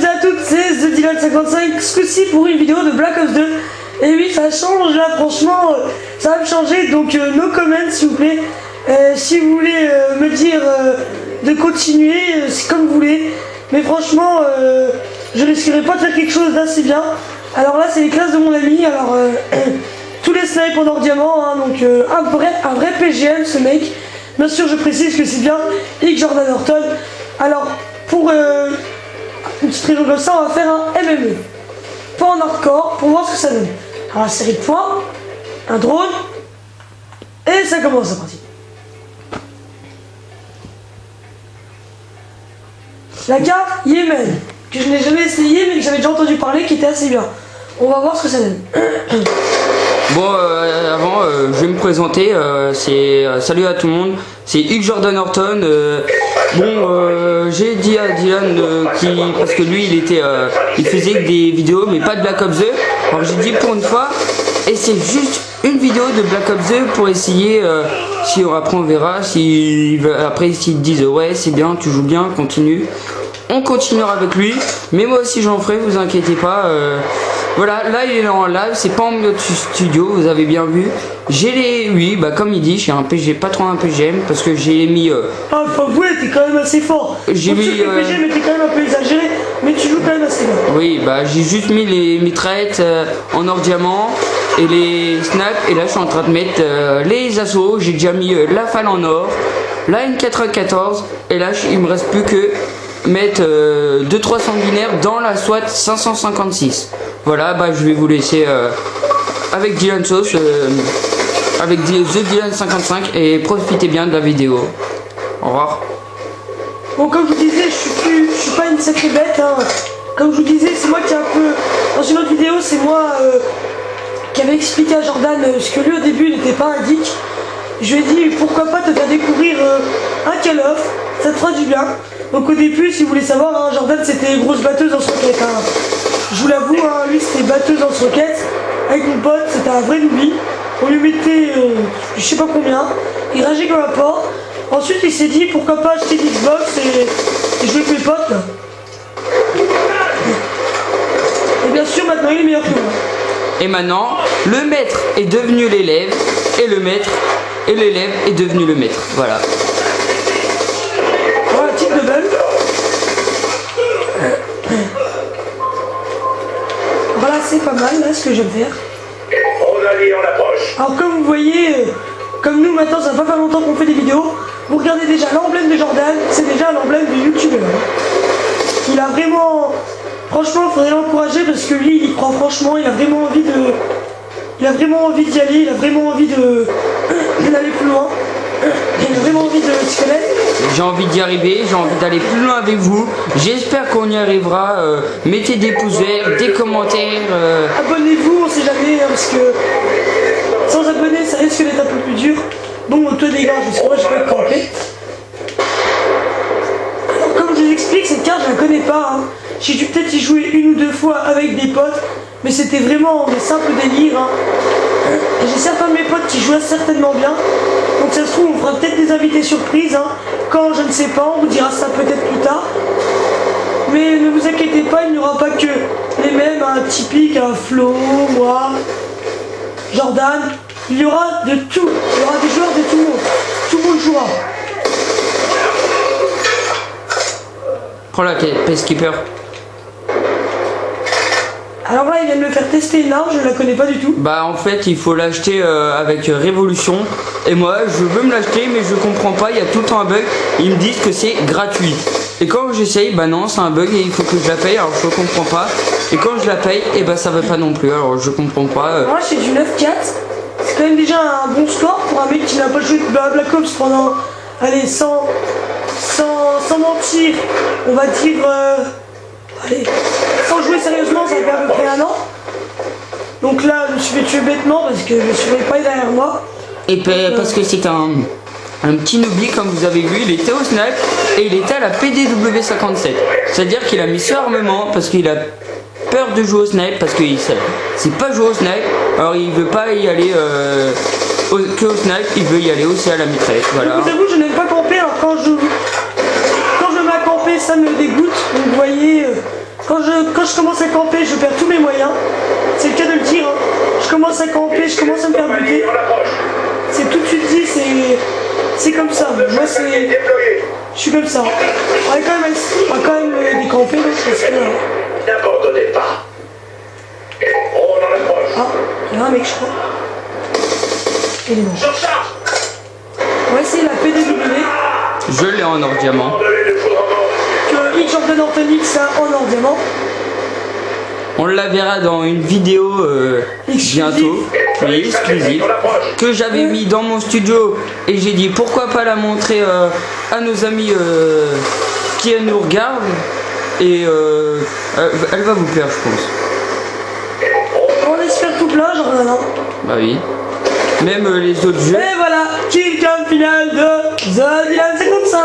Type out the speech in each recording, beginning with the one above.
toutes et à toutes, c'est TheDylan55, ce coup-ci pour une vidéo de Black Ops 2. Et oui, ça change là, franchement, ça va me changer, donc no comment s'il vous plaît. Si vous voulez me dire de continuer, c'est comme vous voulez. Mais franchement, je risquerai pas de faire quelque chose d'assez bien. Alors là, c'est les classes de mon ami, alors tous les snipes en or diamant, hein, donc un vrai PGM ce mec. Bien sûr, je précise que c'est bien X Jordan Norton. Alors, pour une petite raison comme ça, on va faire un MME. Pas en hardcore, pour voir ce que ça donne. Alors, la série de points, un drone, et ça commence la partie. La carte Yémen, que je n'ai jamais essayé, mais que j'avais déjà entendu parler, qui était assez bien. On va voir ce que ça donne. Bon, avant, je vais me présenter. Salut à tout le monde. C'est X Jordan Norton. J'ai dit à Dylan parce que lui, il faisait des vidéos, mais pas de Black Ops 2. Alors j'ai dit pour une fois, et c'est juste une vidéo de Black Ops 2 pour essayer. Si après on verra. Après s'ils disent ouais, c'est bien, tu joues bien, continue. On continuera avec lui. Mais moi aussi j'en ferai, vous inquiétez pas. Voilà, là il est en live, c'est pas en mode studio, vous avez bien vu. Oui, bah comme il dit, j'ai un PG, pas trop un PGM, parce que j'ai mis... Ah, faut avouer, t'es quand même assez fort. J'ai mis... PGM était quand même un peu exagéré, mais tu joues quand même assez bien. Oui, bah j'ai juste mis les mitraillettes en or diamant, et les snaps, et là je suis en train de mettre les assauts, j'ai déjà mis la falle en or, la N94, et là il me reste plus que mettre 2-3 sanguinaires dans la SWAT 556. Voilà, bah je vais vous laisser avec Dylan Sauce, avec TheDylan55 et profitez bien de la vidéo. Au revoir. Bon, comme je vous disais, je suis pas une sacrée bête, hein. Comme je vous disais, c'est moi qui ai un peu... Dans une autre vidéo, c'est moi qui avait expliqué à Jordan ce que lui au début n'était pas un geek. Je lui ai dit pourquoi pas te faire découvrir un Call of, ça te fera du bien. Donc au début, si vous voulez savoir, hein, Jordan c'était grosse batteuse en roquette. Hein. Je vous l'avoue, hein, lui c'était batteuse en roquette. Avec mon pote, c'était un vrai noobie. On lui mettait je sais pas combien. Il rageait comme un porc. Ensuite il s'est dit pourquoi pas acheter une Xbox et jouer avec mes potes. Là. Et bien sûr maintenant il est meilleur que moi. Et maintenant, le maître est devenu l'élève. Et le maître et l'élève est devenu le maître. Voilà. Voilà, type de belle. Voilà, c'est pas mal là ce que je vais faire. Alors comme vous voyez, comme nous maintenant ça va pas faire longtemps qu'on fait des vidéos, vous regardez déjà l'emblème de Jordan, c'est déjà l'emblème du youtubeur. Il a vraiment, franchement il faudrait l'encourager parce que lui il prend franchement, il a vraiment envie de... Il a vraiment envie d'y aller, il a vraiment envie d'aller plus loin. Il a vraiment envie de squelette. J'ai envie d'y arriver, j'ai envie d'aller plus loin avec vous. J'espère qu'on y arrivera. Mettez des pouces verts, des commentaires. Abonnez-vous, on sait jamais, hein, parce que sans abonnés, ça risque d'être un peu plus dur. Bon, toi dégage, parce que moi je peux être campé. Alors, comme je vous explique, cette carte je la connais pas. Hein. J'ai dû peut-être y jouer une ou deux fois avec des potes, mais c'était vraiment des simples délires. Hein. Et j'ai certains de mes potes qui jouaient certainement bien. Donc ça se trouve, on fera peut-être des invités surprises. Hein. Quand, je ne sais pas, on vous dira ça peut-être plus tard. Mais ne vous inquiétez pas, il n'y aura pas que les mêmes, un typique, un Flo, moi, Jordan. Il y aura de tout. Il y aura des joueurs de tout le monde. Tout le monde jouera. Prends la Peacekeeper. Alors là, il vient de me faire tester une arme, je la connais pas du tout. Bah en fait, il faut l'acheter avec Révolution. Et moi, je veux me l'acheter, mais je comprends pas. Il y a tout le temps un bug. Ils me disent que c'est gratuit. Et quand j'essaye, bah non, c'est un bug et il faut que je la paye. Alors je comprends pas. Et quand je la paye, et bah ça va pas non plus. Alors je comprends pas. Moi, c'est du 9-4. C'est quand même déjà un bon score pour un mec qui n'a pas joué de Black Ops pendant, allez, sans mentir, on va dire, allez, sans jouer sérieusement, ça fait à peu près un an. Donc là, je me suis fait tuer bêtement parce que je ne surveille pas derrière moi. Et parce que c'est un petit noobie, comme vous avez vu, il était au snipe et il était à la PDW57. C'est-à-dire qu'il a mis ce armement parce qu'il a peur de jouer au snipe, parce qu'il sait pas jouer au snipe. Alors il veut pas y aller que au snipe, il veut y aller aussi à la mitraillette. Voilà. Je vous avoue, je n'aime pas camper. Alors quand je me mets à camper, ça me dégoûte. Donc vous voyez, quand quand je commence à camper, je perds tous mes moyens. C'est le cas de le dire. Hein. Je commence à camper, je commence à me faire buter. C'est tout de suite dit, c'est comme ça. Moi, c'est... Je suis comme ça. On va quand même décamper, donc, parce que... N'abandonnez pas. On en approche. Ah, il y a un mec, je crois. Il est mort. Sur ça. On va essayer la PDW. Je l'ai en or diamant. Que X Jordan Ortonix a en or diamant. On la verra dans une vidéo bientôt, oui, exclusive, que j'avais mis dans mon studio et j'ai dit pourquoi pas la montrer à nos amis qui nous regardent et elle va vous plaire je pense. On espère tout plein, Jordan. Hein. Bah oui. Même les autres jeux. Et voilà, kill cam finale de The Dylan 55.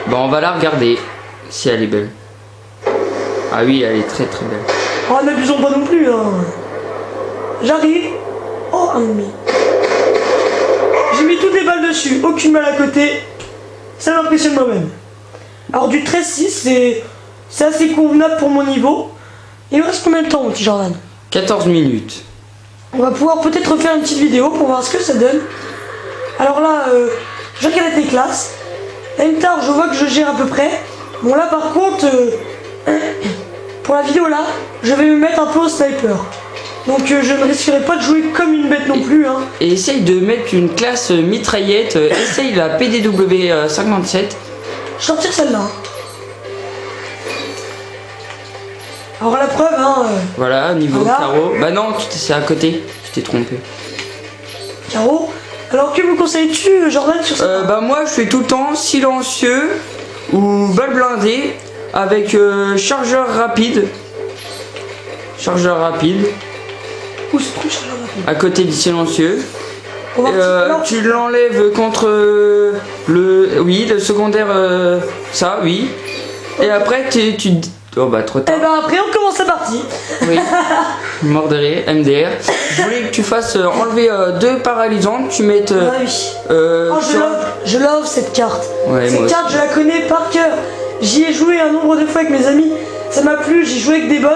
Bon, on va la regarder si elle est belle. Ah oui, elle est très très belle. Oh, n'abusons pas non plus. Hein. J'arrive. Oh, un ennemi. J'ai mis toutes les balles dessus, aucune balle à côté. Ça m'impressionne moi-même. Alors, du 13-6, c'est assez convenable pour mon niveau. Il me reste combien de temps, mon petit Jordan? 14 minutes. On va pouvoir peut-être refaire une petite vidéo pour voir ce que ça donne. Alors là, je regarde tes classes. Tard, je vois que je gère à peu près. Bon là par contre, pour la vidéo là, je vais me mettre un peu au sniper. Donc je ne risquerai pas de jouer comme une bête non plus. Hein. Et essaye de mettre une classe mitraillette. Essaye la PDW 57. Je sortir celle-là. Alors la preuve, hein. Voilà, niveau voilà. carreau. Bah non, c'est à côté. Tu t'es trompé. Carreau. Alors que me conseilles-tu, Jordan, sur ça? Bah moi, je fais tout le temps silencieux ou balle blindée avec chargeur rapide. Chargeur rapide. Où se trouve chargeur rapide? À côté du silencieux. On va voir Tu l'enlèves contre le secondaire, ça, oui. Et après, tu oh bah trop tard. Et bah après on commence la partie. Oui. Mort de rire, MDR. Je voulais que tu fasses enlever 2 paralysantes, tu mettes. Ah oui. Oh, je love cette carte. Ouais, cette carte, je la connais par cœur. J'y ai joué un nombre de fois avec mes amis. Ça m'a plu, j'ai joué avec des bots.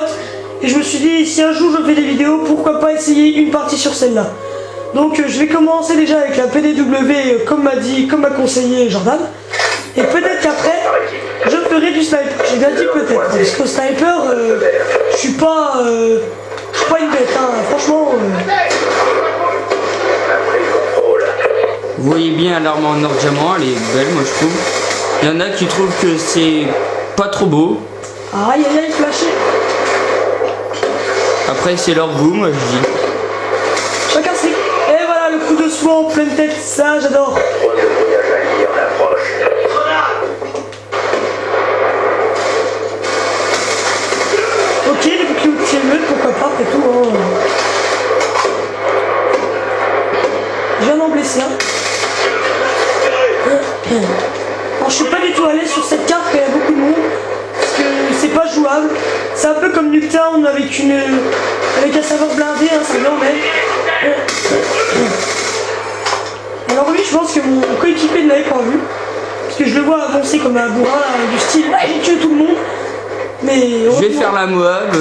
Et je me suis dit, si un jour je fais des vidéos, pourquoi pas essayer une partie sur celle-là. Donc je vais commencer déjà avec la PDW comme m'a conseillé Jordan. Et peut-être qu'après, je ferai du sniper. J'ai bien dit peut-être. Parce que sniper, je suis pas une bête. Hein. Franchement. Vous voyez bien l'arme en or diamant, elle est belle, moi je trouve. Il y en a qui trouvent que c'est pas trop beau. Aïe aïe aïe, flashé. Après, c'est leur goût, moi je dis. Chacun sait. Et voilà le coup de soin en pleine tête, ça j'adore. Ok, les boucliers anti-émeute, pourquoi pas, après tout. Hein. Je viens d'en blesser un. Alors je suis pas du tout à l'aise sur cette carte quand il y a beaucoup de monde. Parce que c'est pas jouable. C'est un peu comme Nuketown avec un serveur blindé, hein, ça vient en même. Alors oui, je pense que mon coéquipier ne l'avait pas vu. Parce que je le vois avancer comme un bourrin du style « j'ai tué tout le monde ». Mais je vais faire la Moab.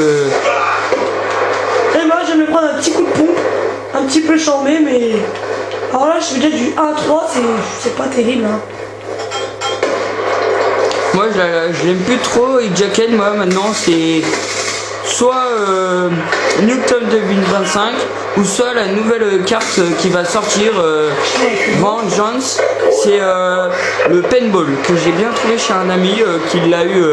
Et moi, je vais me prendre un petit coup de pompe, un petit peu chambé, mais... Alors là, je fais déjà du 1 à 3, c'est pas terrible. Hein. Moi, je l'aime plus trop. Et Jacken, moi, maintenant, c'est soit Nuketown 2025 ou soit la nouvelle carte qui va sortir, Vengeance. C'est le paintball que j'ai bien trouvé chez un ami qui l'a eu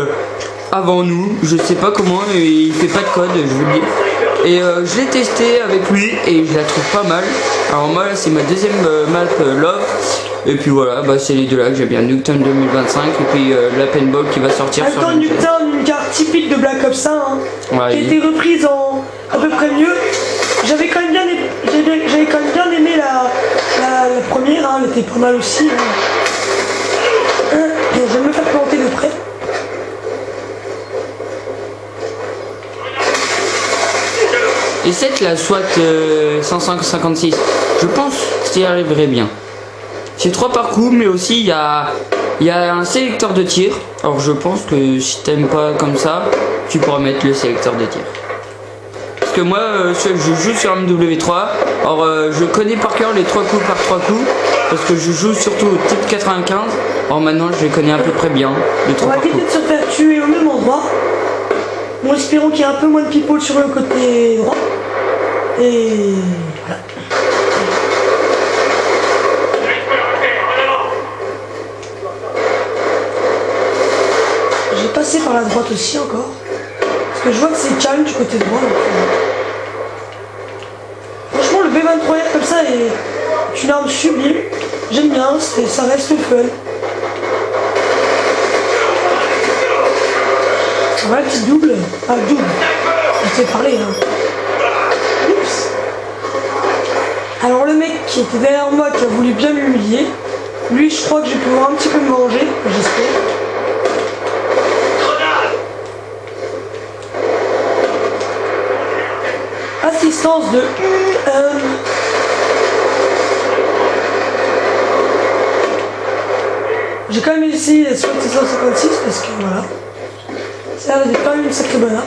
avant nous. Je sais pas comment, il fait pas de code, je vous le dis. Et je l'ai testé avec lui et je la trouve pas mal. Alors moi, c'est ma deuxième map Love. Et puis voilà, bah, c'est les deux là que j'aime bien, Nuketown 2025 et puis la paintball qui va sortir sur Attends, Nuketown, une carte typique de Black Ops 1, hein, ouais, qui a été reprise en à peu près mieux. J'avais quand même bien aimé la première, hein, elle était pas mal aussi. Hein. Je vais me faire planter de près. Et cette la SWAT 556, je pense qu'il arriverait bien. C'est 3 parcours, mais aussi il y a un sélecteur de tir. Alors je pense que si t'aimes pas comme ça, tu pourras mettre le sélecteur de tir. Parce que moi, je joue sur MW3, alors je connais par cœur les 3 coups par 3 coups, parce que je joue surtout au type 95, alors maintenant je les connais à peu près bien, les 3 On va par coup. éviter de se faire tuer au même endroit. Bon, espérons qu'il y ait un peu moins de people sur le côté droit. Et voilà. J'ai passé par la droite aussi encore. Parce que je vois que c'est calme du côté droit. Donc, franchement, le B23R comme ça est une arme sublime. J'aime bien, ça reste fun. Voilà, petit double. Ah, double. Je t'ai parlé, hein. Oups. Alors, le mec qui était derrière moi, qui a voulu bien m'humilier, lui, je crois que je vais pouvoir un petit peu me venger, j'espère. Assistance de j'ai quand même essayé la SWAT 656 parce que voilà, ça a l'air d'être quand même une sacrée bonne arme.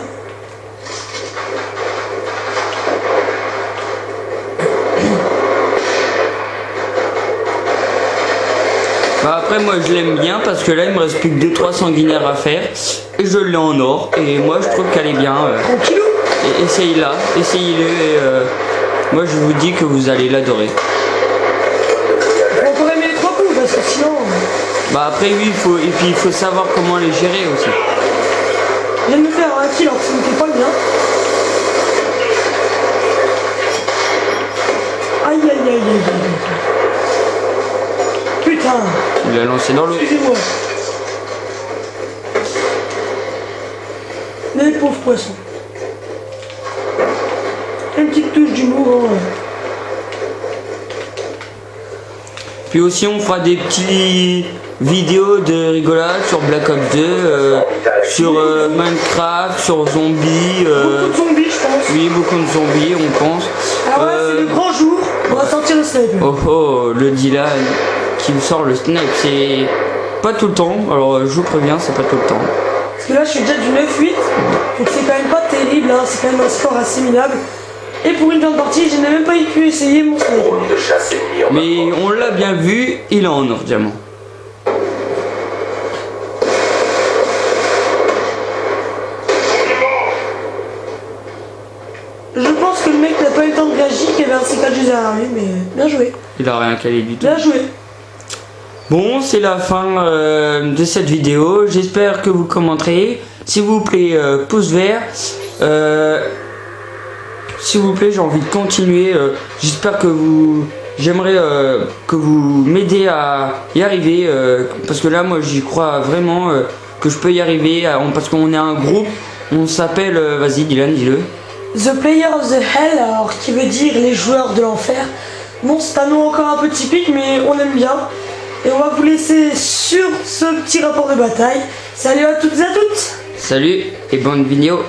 Bah après moi je l'aime bien parce que là il me reste plus que 2-3 sanguinaires à faire et je l'ai en or et moi je trouve qu'elle est bien. Tranquillou. Et essayez-la, essayez-le et moi je vous dis que vous allez l'adorer. Faut encore aimer les 3 coups parce que sinon. Bah après oui, il faut savoir comment les gérer aussi. Je viens de me faire un kill alors que ça me fait pas bien. Aïe aïe aïe aïe aïe. Putain. Il l'a lancé dans l'eau. Excusez-moi. Les pauvres poissons. Une petite touche d'humour. Puis aussi on fera des petits vidéos de rigolade sur Black Ops 2, sur Minecraft, sur zombies. Beaucoup de zombies je pense. Oui, beaucoup de zombies on pense. Alors là c'est le grand jour, on va sortir le sniper. Oh oh, le Dylan qui me sort le snipe, c'est pas tout le temps, alors je vous préviens, c'est pas tout le temps. Parce que là je suis déjà du 9-8, donc c'est quand même pas terrible, hein. C'est quand même un score assez minable. Et pour une grande partie, je n'ai même pas pu essayer mon sniper. De chasse ennemie en Mais on l'a bien vu, il est en or diamant. Je pense que le mec n'a pas eu le temps de réagir, qu'il y avait un C4 juste derrière lui, mais bien joué. Il a rien calé du tout. Bien joué. Bon, c'est la fin de cette vidéo. J'espère que vous commenterez. S'il vous plaît, pouce vert. S'il vous plaît, j'ai envie de continuer. J'espère que j'aimerais que vous m'aidez à y arriver. Parce que là, moi, j'y crois vraiment que je peux y arriver. Parce qu'on est un groupe. On s'appelle, vas-y, Dylan, dis-le. The Player of the Hell, alors qui veut dire les joueurs de l'enfer. Bon, c'est un nom encore un peu typique, mais on aime bien. Et on va vous laisser sur ce petit rapport de bataille. Salut à toutes et à toutes. Salut et bonne vidéo.